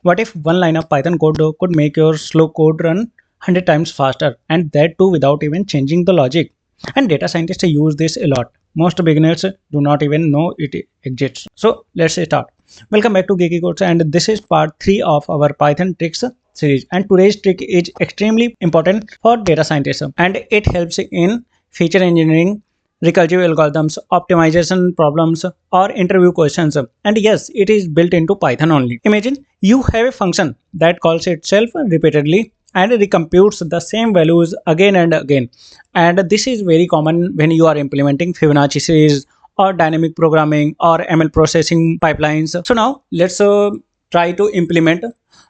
What if one line of Python code could make your slow code run 100 times faster, and that too without even changing the logic? And data scientists use this a lot. Most beginners do not even know it exists. So let's start. Welcome back to Geeky Codes, and this is part 3 of our Python tricks series. And today's trick is extremely important for data scientists, and it helps in feature engineering, recursive algorithms, optimization problems, or interview questions. And yes, it is built into Python only. Imagine you have a function that calls itself repeatedly and recomputes the same values again and again. And this is very common when you are implementing Fibonacci series or dynamic programming or ML processing pipelines. So now let's try to implement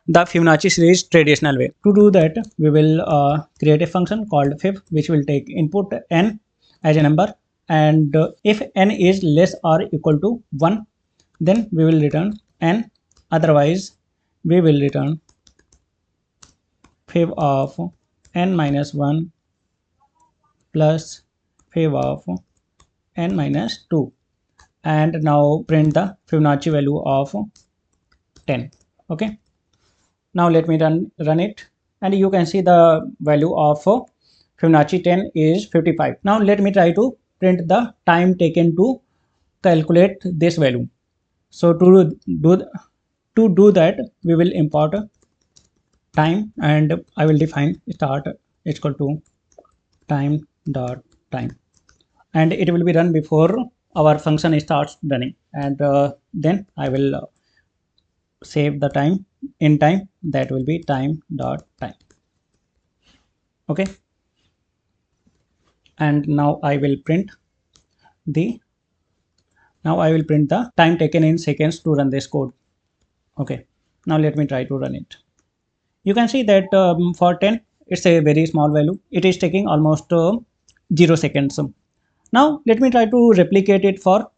the Fibonacci series traditional way. To do that, we will create a function called fib, which will take input n as a number, and if n is less or equal to 1, then we will return n, otherwise we will return fib of n minus 1 plus fib of n minus 2, and now print the Fibonacci value of 10. Okay, now let me run it, and you can see the value of Fibonacci 10 is 55. Now let me try to print the time taken to calculate this value. So to do that, we will import time, and I will define start is equal to time dot time, and it will be run before our function starts running, and then I will save the time in time, that will be time dot time. Okay, and now I will print the time taken in seconds to run this code. Okay, now let me try to run it. You can see that for 10 it's a very small value, it is taking almost 0 seconds. Now let me try to replicate it for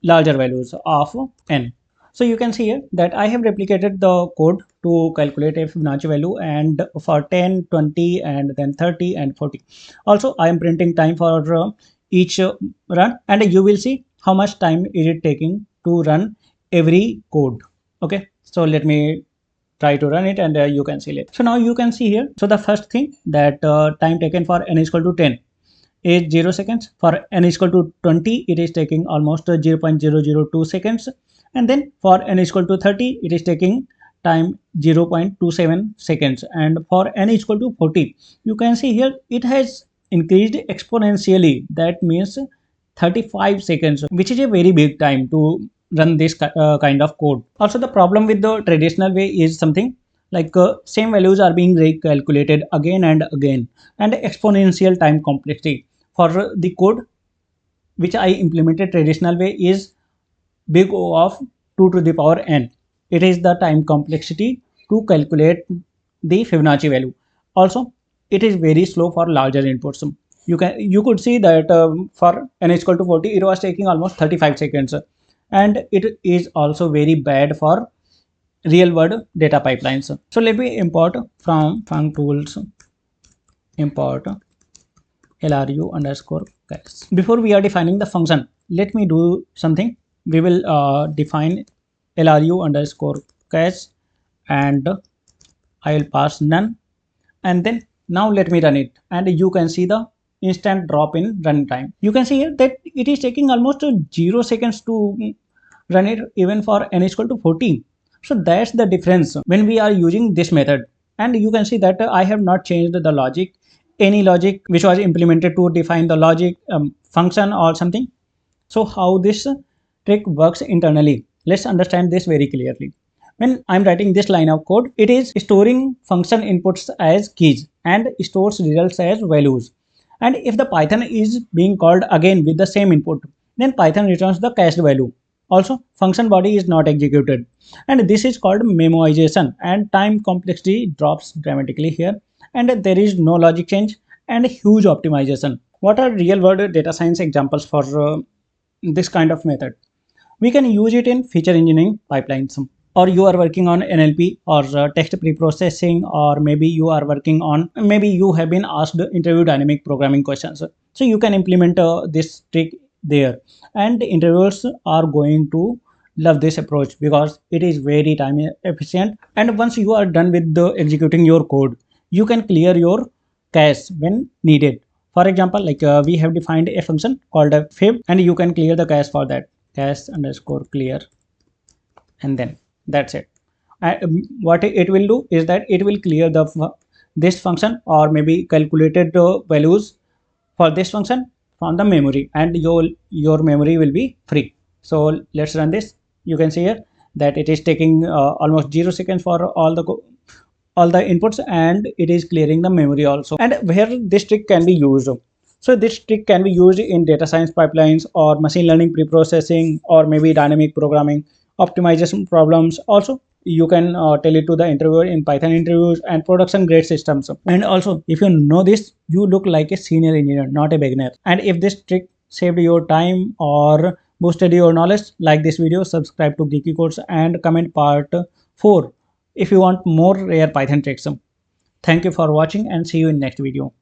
larger values of n. So you can see here that I have replicated the code to calculate a Fibonacci value, and for 10, 20, and then 30 and 40. Also I am printing time for each run, and you will see how much time is it taking to run every code. Okay, so let me try to run it, and you can see it. So now you can see here, so the first thing that time taken for n is equal to 10 is 0 seconds. For n is equal to 20, it is taking almost 0.002 seconds, and then for n is equal to 30, it is taking time 0.27 seconds, and for n is equal to 40, you can see here it has increased exponentially, that means 35 seconds, which is a very big time to run this kind of code. Also, the problem with the traditional way is something like same values are being recalculated again and again, and exponential time complexity for the code which I implemented traditional way is big O of 2 to the power n. It is the time complexity to calculate the Fibonacci value. Also, it is very slow for larger inputs. You could see that for n is equal to 40, it was taking almost 35 seconds, and it is also very bad for real world data pipelines. So let me import from func tools, import LRU underscore guys. Before we are defining the function, let me do something. We will define LRU underscore cache, and I will pass none, and then now let me run it, and you can see the instant drop in runtime. You can see here that it is taking almost 0 seconds to run it, even for n is equal to 14. So that's the difference when we are using this method. And you can see that I have not changed the logic, any logic which was implemented to define the logic function or something. So how this trick works internally, let's understand this very clearly. When I'm writing this line of code, it is storing function inputs as keys and stores results as values. And if the Python is being called again with the same input, then Python returns the cached value. Also, function body is not executed, and this is called memoization, and time complexity drops dramatically here, and there is no logic change and huge optimization. What are real world data science examples for this kind of method? We can use it in feature engineering pipelines, or you are working on NLP or text pre-processing, or maybe you are working on, maybe you have been asked interview dynamic programming questions. So you can implement this trick there, and interviewers are going to love this approach because it is very time efficient, and once you are done with the executing your code, you can clear your cache when needed. For example, like we have defined a function called a fib, and you can clear the cache for that, cache underscore clear, and then that's it. What it will do is that it will clear the this function or maybe calculated values for this function from the memory, and your memory will be free. So let's run this. You can see here that it is taking almost 0 seconds for all the inputs, and it is clearing the memory also. And where this trick can be used, so this trick can be used in data science pipelines or machine learning pre-processing or maybe dynamic programming optimization problems also. You can tell it to the interviewer in Python interviews and production grade systems. And also, if you know this, you look like a senior engineer, not a beginner. And if this trick saved your time or boosted your knowledge, like this video, subscribe to Geeky Codes and comment part 4 if you want more rare Python tricks. Thank you for watching and see you in next video.